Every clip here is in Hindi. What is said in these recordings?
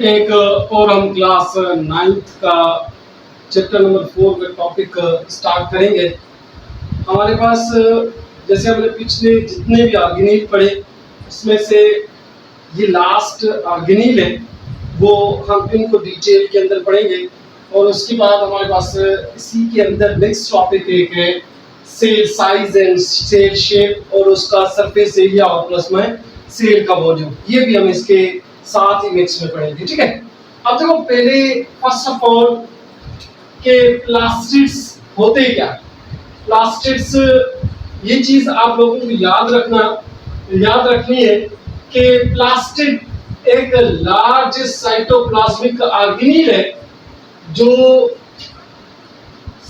एक और हम क्लास 9th का चैप्टर नंबर 4 का टॉपिक स्टार्ट करेंगे। हमारे पास जैसे हमने पिछले जितने भी ऑर्गेनील पढ़े उसमें से ये लास्ट ऑर्गेनील है, वो हम इनको डिटेल के अंदर पढ़ेंगे। और उसके बाद हमारे पास इसी के अंदर नेक्स्ट टॉपिक एक है cell size and cell shape और उसका सरफेस एरिया और प्लस में सेल का वॉल्यूम, ये भी हम इसके साथ ही मिक्स में पढ़ेंगे। ठीक है, अब देखो पहले फर्स्ट ऑफ ऑल के प्लास्टिड्स होते क्या। प्लास्टिड्स ये चीज आप लोगों को याद रखनी है कि प्लास्टिड एक लार्ज साइटोप्लाज्मिक ऑर्गेनील है जो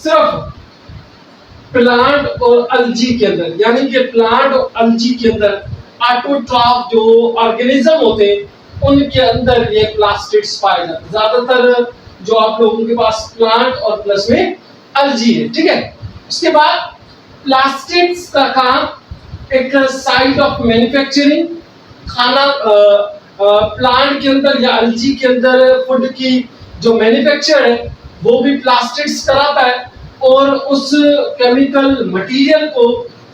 सिर्फ प्लांट और अलजी के अंदर, यानी कि प्लांट और अलजी के अंदर ऑटोट्रॉफ जो ऑर्गेनिज्म होते हैं उनके अंदर ये प्लास्टिड्स पाए जाते हैं। ज्यादातर जो आप लोगों के पास प्लांट और प्लस में अलजी है। ठीक है, उसके बाद प्लास्टिड्स का काम एक साइट ऑफ मैन्युफैक्चरिंग, खाना प्लांट के अंदर या अलजी के अंदर फूड की जो मैन्युफैक्चर है वो भी प्लास्टिड्स कराता है और उस केमिकल मटेरियल को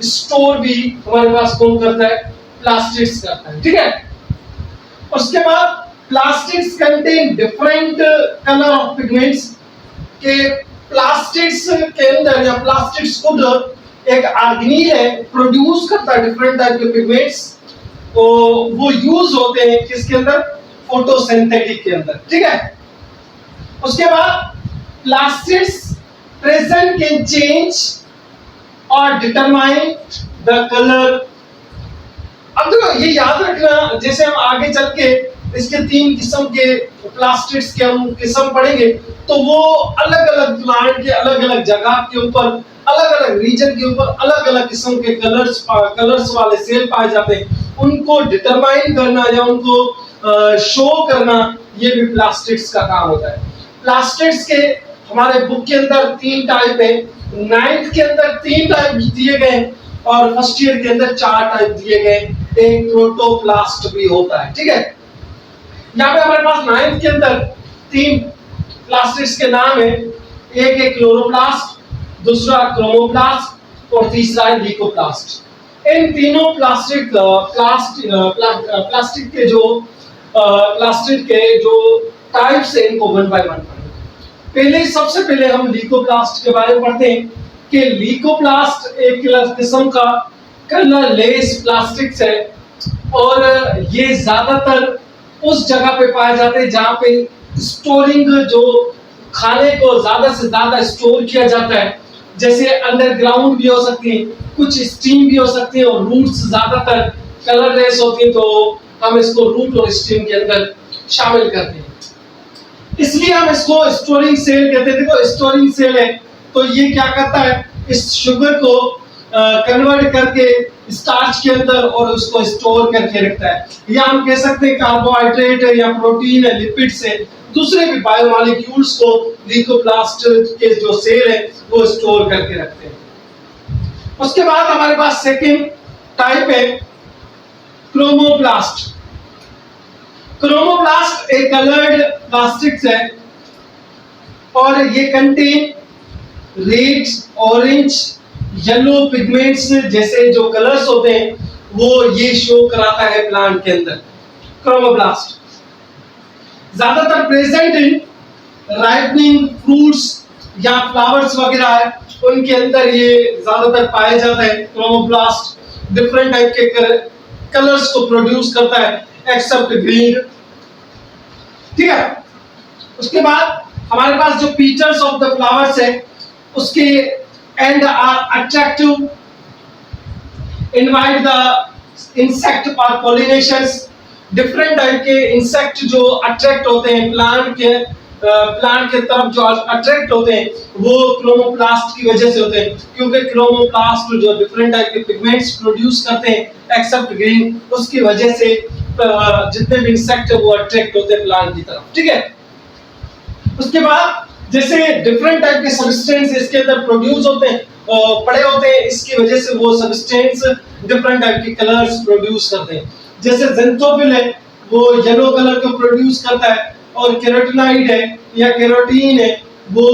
स्टोर भी हमारे पास कौन करता है, प्लास्टिड्स करता है। ठीक है, उसके बाद plastids contain different colour of pigments के प्लास्टिड्स के अंदर या प्लास्टिड्स खुद एक ऑर्गेनील है प्रोड्यूस करता है डिफरेंट टाइप के पिगमेंट्स, तो वो यूज होते हैं किसके अंदर, फोटोसिंथेटिक के अंदर। ठीक है, उसके बाद प्लास्टिड्स प्रेजेंट कैन चेंज और डिटरमाइन द कलर। अब देखो ये याद रखना, जैसे हम आगे चल के इसके 3 किस्म के प्लास्टिड्स के हम किस्म पढ़ेंगे तो वो अलग अलग प्लांट के अलग अलग जगह के ऊपर, अलग अलग रीजन के ऊपर अलग अलग किस्म के कलर्स वाले सेल पाए जाते हैं। उनको डिटरमाइन करना या उनको शो करना ये भी प्लास्टिड्स का काम होता है। प्लास्टिड्स के हमारे बुक के अंदर 3 टाइप है, 9th के अंदर 3 टाइप दिए गए और फर्स्ट ईयर के अंदर 4 टाइप दिए गए, एक प्रोटोप्लास्ट भी होता है। ठीक है, यहाँ पे हमारे पास 9th के अंदर 3 प्लास्टिड्स के नाम है, एक है क्लोरोप्लास्ट, दूसरा क्रोमोप्लास्ट और तीसरा है ल्यूकोप्लास्ट। इन तीनों प्लास्टिक के जो टाइप्स है इनको 1 बाय 1 पढ़ेंगे। सबसे पहले हम ल्यूकोप्लास्ट के बारे में पढ़ते हैं कि ल्यूकोप्लास्ट एक किस्म का कलरलेस प्लास्टिक्स है और ये ज्यादातर उस जगह पे पाए जाते हैं जहां पे स्टोरिंग, जो खाने को ज्यादा से ज्यादा स्टोर किया जाता है, जैसे अंडरग्राउंड भी हो सकती है, कुछ स्टीम भी हो सकती है और रूट्स ज्यादातर कलरलेस होती है, तो हम इसको रूट और स्टीम के अंदर शामिल करते हैं, इसलिए हम इसको स्टोरिंग सेल कहते हैं। देखो स्टोरिंग सेल है तो ये क्या करता है, इस शुगर को कन्वर्ट करके स्टार्च के अंदर और उसको स्टोर करके रखता है, या हम कह सकते हैं कार्बोहाइड्रेट है या प्रोटीन है, लिपिड्स है, दूसरे भी बायोमॉलिक्यूल्स को ल्यूकोप्लास्ट के जो सेल है वो स्टोर करके रखते हैं। उसके बाद हमारे पास सेकंड टाइप है क्रोमोप्लास्ट। क्रोमोप्लास्ट एक कलर्ड प्लास्टिक्स है और ये contain red, orange, yellow pigments जैसे जो कलर्स होते हैं वो ये शो कराता है प्लांट के अंदर। क्रोमोप्लास्ट ज्यादातर प्रेजेंट इन राइपनिंग फ्रूट्स या फ्लावर्स वगैरह है, उनके अंदर ये ज्यादातर पाया जाता है। क्रोमोप्लास्ट डिफरेंट टाइप के कलर्स को प्रोड्यूस करता है एक्सेप्ट ग्रीन। ठीक है, उसके बाद हमारे पास जो पीटल्स ऑफ द फ्लावर्स है उसके and are attractive, invite the insect for pollinations. Different type के इंसेक्ट जो अट्रैक्ट होते हैं प्लांट के तरफ, जो अट्रैक्ट होते हैं वो क्रोमोप्लास्ट की वजह से होते हैं, क्योंकि क्रोमोप्लास्ट जो डिफरेंट टाइप के पिगमेंट्स प्रोड्यूस करते हैं एक्सेप्ट ग्रीन, उसकी वजह से जितने भी इंसेक्ट है वो अट्रैक्ट होते हैं प्लांट की तरफ। ठीक है, उसके बाद जैसे डिफरेंट टाइप के सब्सटेंस इसके अंदर प्रोड्यूस होते हैं, पड़े होते हैं, इसकी वजह से वो सब्सटेंस डिफरेंट टाइप के कलर्स प्रोड्यूस करते हैं। जैसे ज़ेंथोफिल है वो येलो कलर को प्रोड्यूस करता है और कैरोटिनॉइड है या कैरोटीन है वो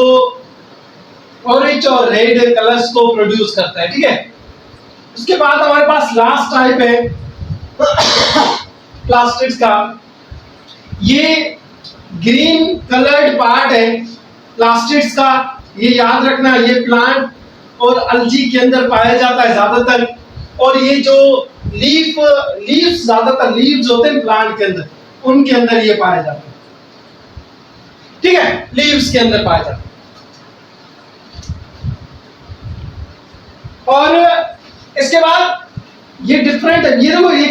ऑरेंज और रेड कलर्स को प्रोड्यूस करता है, ठीक है। उसके बाद हमारे पास लास्ट टाइप है प्लास्टिड्स का। ये ग्रीन कलर्ड पार्ट है प्लास्टिड्स का, ये याद रखना, ये प्लांट और अल्जी के अंदर पाया जाता है ज्यादातर। और ये जो लीव्स ज्यादातर लीव्स होते हैं प्लांट के अंदर, उनके अंदर ये पाया जाता है, ठीक है, लीव्स के अंदर पाया जाता है। और इसके बाद ये डिफरेंट है, ये देखो ये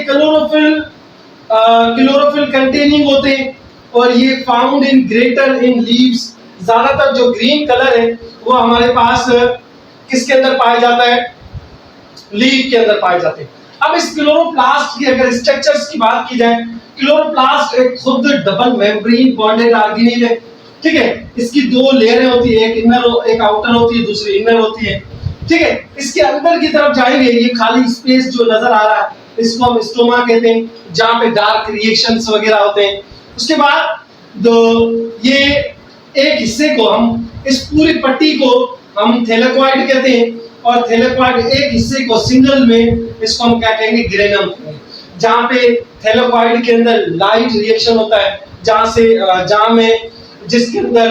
क्लोरोफिल कंटेनिंग होते हैं और ये found in greater in leaves. ज्यादातर जो ग्रीन कलर है वो हमारे पास किसके अंदर पाया जाता है, लीव के अंदर पाए जाते हैं। अब इस क्लोरोप्लास्ट की अगर स्ट्रक्चर्स की बात की जाए, क्लोरोप्लास्ट एक खुद डबल मेम्ब्रेन बॉन्डेड ऑर्गेनेल है, ठीक है। इसकी दो लेयरें होती है, एक इनर एक आउटर होती है, दूसरी इनर होती है, ठीक है। इसके अंदर की तरफ जाएंगे, ये खाली स्पेस जो नजर आ रहा है इसको हम स्टोमा कहते हैं, जहां पे डार्क रिएक्शंस वगैरह होते हैं। उसके बाद ये एक हिस्से को हम, इस पूरी पट्टी को हम थैलेकॉइड कहते हैं, और थैलेकॉइड एक हिस्से को सिंगल में इसको हम क्या कहेंगे, ग्रेनम कहेंगे, जहां पे थैलेकॉइड के अंदर लाइट रिएक्शन होता है, जहां में जिसके अंदर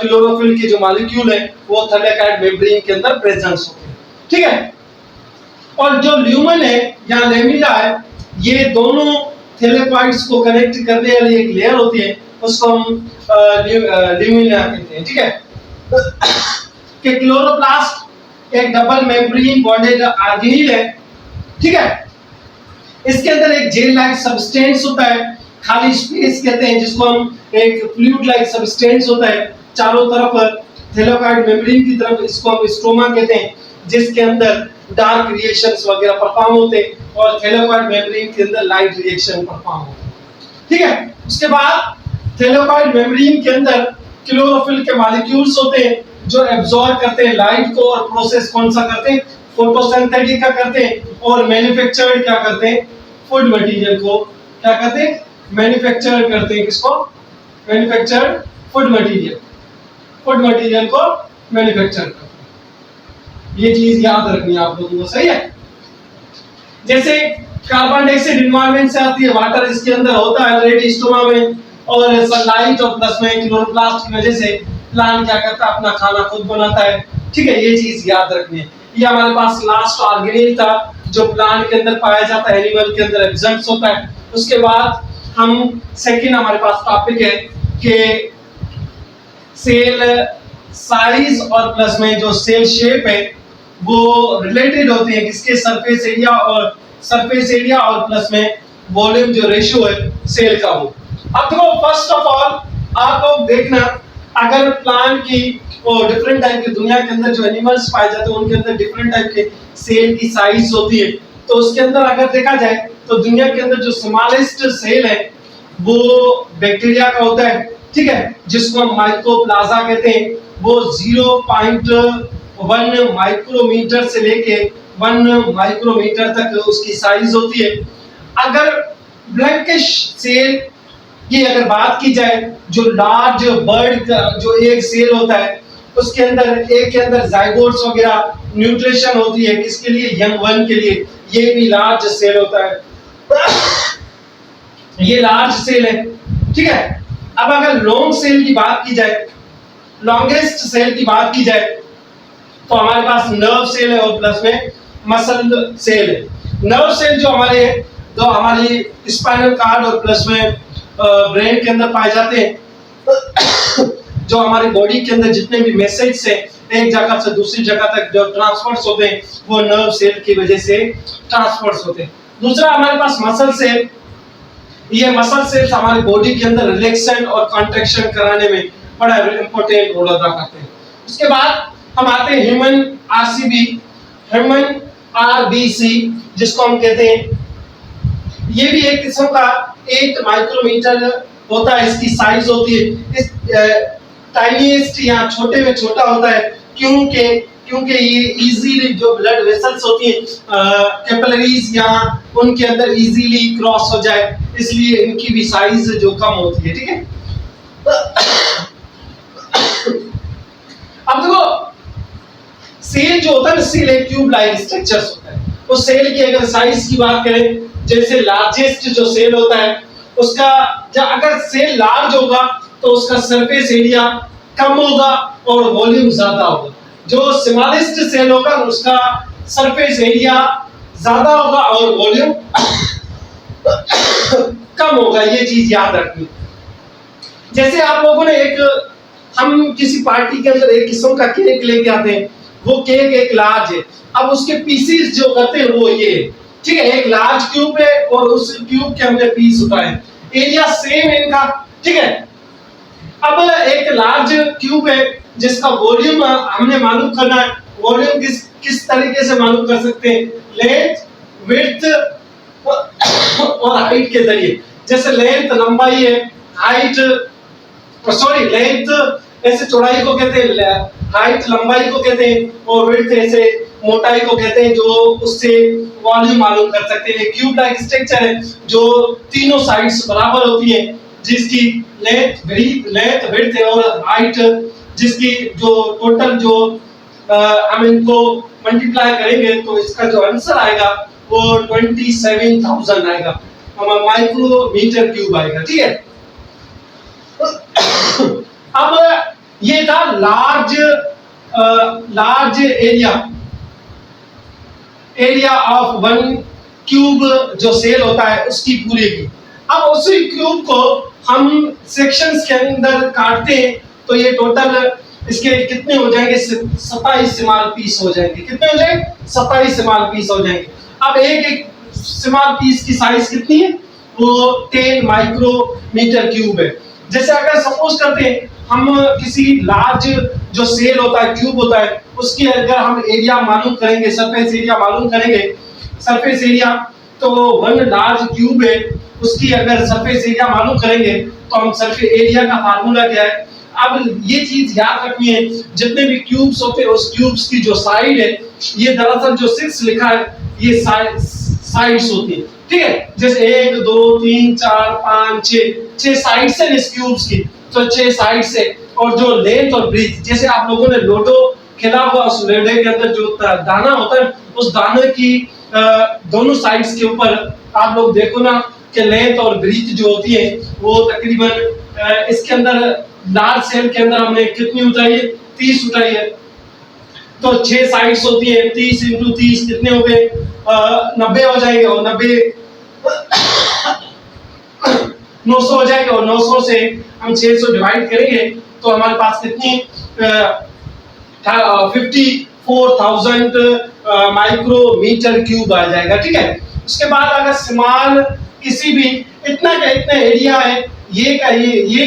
क्लोरोफिल के जो मॉलिक्यूल है वो थैलेकॉइड मेम्ब्रेन के अंदर प्रेजेंस होते हैं, ठीक है। और जो ल्यूमन है या लेमिला है, ये दोनों थैलेकॉइड्स को कनेक्ट करने वाली एक लेयर होती है, उसको हम ल्यूमिना कहते हैं, ठीक है। कि क्लोरोप्लास्ट एक डबल मेम्ब्रेन बॉन्डेड ऑर्गेनेल है, ठीक है। इसके अंदर एक जेल लाइक सब्सटेंस होता है, खाली स्पेस कहते हैं जिसको हम, एक फ्लूइड लाइक सब्सटेंस होता है चारों तरफ थैलेकॉइड मेम्ब्रेन की तरफ, इसको हम स्ट्रोमा कहते हैं, जिसके अंदर डार्क रिएक्शंस वगैरह परफॉर्म होते हैं और थैलेकॉइड मेम्ब्रेन के अंदर लाइट रिएक्शन परफॉर्म होते हैं, ठीक है। उसके बाद थैलेकॉइड मेम्ब्रेन के अंदर क्लोरोफिल के मॉलिक्यूल्स होते हैं जो एब्जॉर्ब करते हैं लाइट को, और प्रोसेस कौन सा करते हैं, फोटोसिंथेटिक का करते हैं, और मैन्युफैक्चर्ड क्या करते हैं, फूड मटेरियल को क्या करते हैं, मैन्युफैक्चर करते हैं, किसको, मैन्युफैक्चर्ड फूड मटेरियल को मैन्युफैक्चर करते हैं। ये चीज याद रखनी है आप लोगों को, सही है। जैसे कार्बन डाइऑक्साइड एनवायरनमेंट से आती है, वाटर इसके अंदर होता है ऑलरेडी स्टोमा में, और सनलाइट और प्लस में क्लोरोप्लास्ट की वजह से प्लांट क्या करता है, अपना खाना खुद बनाता है, ठीक है। ये चीज याद रखनी है। ये हमारे पास लास्ट ऑर्गेनेल था जो प्लांट के अंदर पाया जाता है, एनिमल के अंदर एब्सेंट होता है। उसके बाद हम सेकंड हमारे पास टॉपिक है कि सेल साइज और प्लस में जो सेल शेप है वो रिलेटेड होते हैं किसके, सरफेस एरिया और प्लस में वॉल्यूम जो रेशियो है सेल का हो। अब देखो फर्स्ट ऑफ ऑल आप लोग देखना, अगर प्लांट की और डिफरेंट टाइप की दुनिया के अंदर जो एनिमल्स पाए जाते हैं उनके अंदर डिफरेंट टाइप के सेल की साइज होती है, तो उसके अंदर अगर देखा जाए तो दुनिया के अंदर जो स्मॉलेस्ट सेल है वो बैक्टीरिया का होता है, ठीक है, जिसको हम माइकोप्लाज्मा कहते हैं। वो 0.1 माइक्रोमीटर से लेके 1 माइक्रोमीटर तक उसकी साइज होती है। अगर ब्लैंकिश सेल की अगर बात की जाए, जो लार्ज बर्ड का जो एक सेल होता है उसके अंदर एक के अंदर जाइगोट्स वगैरह न्यूट्रिशन होती है, किसके लिए, यंग वन के लिए, ये भी लार्ज सेल होता है। ये लार्ज सेल है, ठीक है। अब अगर लॉन्ग सेल की बात की जाए, लॉन्गेस्ट सेल की बात की जाए, तो हमारे पास नर्व सेल है और प्लस में मसल सेल है। नर्व सेल जो हमारी स्पाइनल कार्ड और प्लस में ब्रेन के अंदर पाए जाते हैं, जो हमारी बॉडी के अंदर जितने भी मैसेज से एक जगह से दूसरी जगह तक जो ट्रांसफर्स होते हैं वो नर्व सेल की वजह से ट्रांसफर्स होते हैं। दूसरा हमारे पास मसल सेल, ये मसल सेल्स हमारी बॉडी के अंदर रिलैक्सेशन और कॉन्ट्रैक्शन कराने में बड़ा इंपॉर्टेंट रोल अदा करते हैं। उसके बाद हम आते हैं ह्यूमन आरसीबी, ह्यूमन आरबीसी जिसको हम कहते हैं। ये भी एक किस्म का 8 माइक्रोमीटर होता है, इसकी साइज होती है। इस टाइनीएस्ट या छोटे में छोटा होता है क्योंकि ये इजीली जो ब्लड वेसल्स होती हैं कैपिलरीज या उनके अंदर इजीली क्रॉस हो जाए, इसलिए इनकी भी साइज जो कम होती है, ठीक है। अब देखो सेल जो होता है ना, सेल एक ट्यूब लाइक स्ट्रक्चर्स होता है। उस सेल की अगर साइज की बात करें, जैसे लार्जेस्ट जो सेल होता है उसका, जब अगर सेल लार्ज होगा तो उसका सरफेस एरिया कम होगा और वॉल्यूम ज्यादा होगा। जो स्मॉलेस्ट सेल होगा उसका सरफेस एरिया ज्यादा होगा और वॉल्यूम कम होगा। ये चीज याद रखनी। जैसे आप लोगों ने हम किसी पार्टी के अंदर एक किस्म का केक लेके आते हैं, वो केक एक लार्ज है, अब उसके पीसेस जो करते हैं वो ये, ठीक है, एक लार्ज क्यूब है और उस क्यूब के हमने पीस उठाए, एरिया सेम है इनका, ठीक है। अब एक लार्ज क्यूब है जिसका वॉल्यूम हमने मालूम करना है। वॉल्यूम किस तरीके से मालूम कर सकते हैं? लेंथ, विड्थ और हाइट के जरिए। जैसे लेंथ लंबाई है, हाइट लेंथ ऐसे चौड़ाई को कहते हैं, हाइट लंबाई को कहते हैं और विड्थ ऐसे मोटाई को कहते हैं, जो उससे वॉल्यूम मालूम कर सकते हैं। क्यूब लाइक स्ट्रक्चर है जो तीनों साइड्स बराबर होती है, जिसकी लेंथ विड्थ और हाइट, जिसकी जो टोटल जो हम इनको मल्टीप्लाई करेंगे तो इसका जो आंसर आएगा वो 27,000 आएगा, माइक्रोमीटर क्यूब आएगा, ठीक है। अब ये था large area of one cube जो सेल होता है उसकी पूरे की। अब उसी क्यूब को हम सेक्शंस के अंदर काटते हैं तो ये टोटल इसके कितने हो जाएंगे? 27 स्मॉल पीस हो जाएंगे। कितने हो जाएंगे? 27 स्मॉल पीस हो जाएंगे। अब एक स्मॉल पीस की साइज कितनी है? वो 10 माइक्रोमीटर क्यूब है। जैसे अगर सपोज करते हैं हम किसी लार्ज जो सेल होता है, क्यूब होता है, उसकी अगर हम एरिया मालूम करेंगे, सरफेस एरिया मालूम करेंगे, सरफेस एरिया तो वन लार्ज क्यूब है उसकी अगर सरफेस एरिया मालूम करेंगे तो हम सरफेस एरिया का फार्मूला क्या है? अब ये चीज याद रखनी है, जितने भी क्यूब्स होते हैं उस क्यूब्स की जो साइड है, ये दरअसल जो 6 लिखा है ये साइड्स होती है, ठीक है। जैसे 1 2 3 4 5 6 साइड्स है इस क्यूब्स की, तो 6 साइड्स है। और जो लेंथ और ब्रीथ, जैसे आप लोगों ने लूडो खेला हुआ, उस लूडो के अंदर जो दाना होता है उस दाने की दोनों साइड्स के ऊपर आप लोग देखो ना कि लेंथ और ब्रीथ जो होती है वो तकरीबन इसके अंदर लार्ज सेल के अंदर हमने कितनी उठाई है? 30 उठाई है। तो 6 साइड्स होती है, 30 × 30 कितने हो गए? 90 हो जाएंगे और 90 900 हो जाएगा और 900 से हम 600 डिवाइड करेंगे तो हमारे पास कितनी 54,000 माइक्रोमीटर क्यूब आ जाएगा, ठीक है। उसके बाद अगर स्मॉल किसी भी इतना एरिया है, ये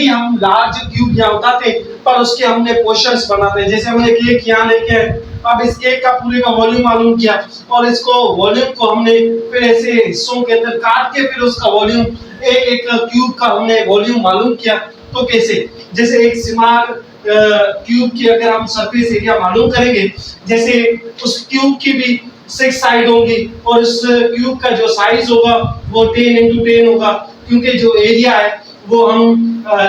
हम लार्ज क्यूब यहाँ उठाते हैं पर उसके हमने पोर्शंस बनाते हैं। जैसे हमने केक यहाँ लेके आए, अब इस केक का पूरे का वॉल्यूम मालूम किया और इसको वॉल्यूम को हमने फिर ऐसे हिस्सों के अंदर काट के फिर उसका वॉल्यूम एक क्यूब का हमने वॉल्यूम मालूम किया। तो कैसे? जैसे एक स्मॉल क्यूब की अगर हम सरफेस एरिया मालूम करेंगे, जैसे उस क्यूब की भी 6 साइड होंगी और उस क्यूब का जो साइज होगा वो 10 × 10 होगा, क्योंकि जो एरिया है वो हम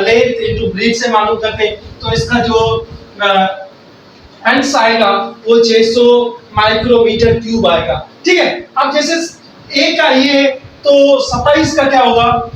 लेंथ इनटू ब्रीथ से मालूम करते हैं। तो इसका जो आंसर आएगा वो 600 माइक्रोमीटर क्यूब आएगा, ठीक है। अब जैसे ए का ये तो 27 का क्या होगा?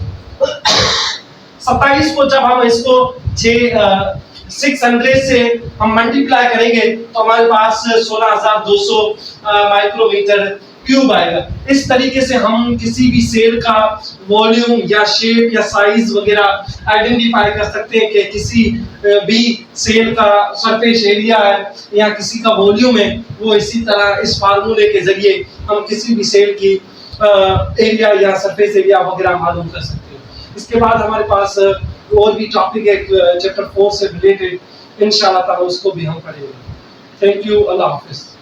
27 को जब हम इसको 600 से हम मल्टीप्लाई करेंगे तो हमारे पास 16,200 माइक्रोमीटर क्यूब आएगा। इस तरीके से हम किसी भी सेल का वॉल्यूम या शेप या साइज वगैरह आइडेंटिफाई कर सकते हैं कि किसी भी सेल का सरफेस एरिया है या किसी का वॉल्यूम है, वो इसी तरह इस फार्मूले के जरिए हम किसी भी सेल की एरिया या सरफेस एरिया वगैरह मालूम कर सकते हैं। इसके बाद हमारे पास और भी टॉपिक है चैप्टर 4 से रिलेटेड, इंशाल्लाह ताला उसको भी हम पढ़ेंगे। Thank you, Allah Hafiz.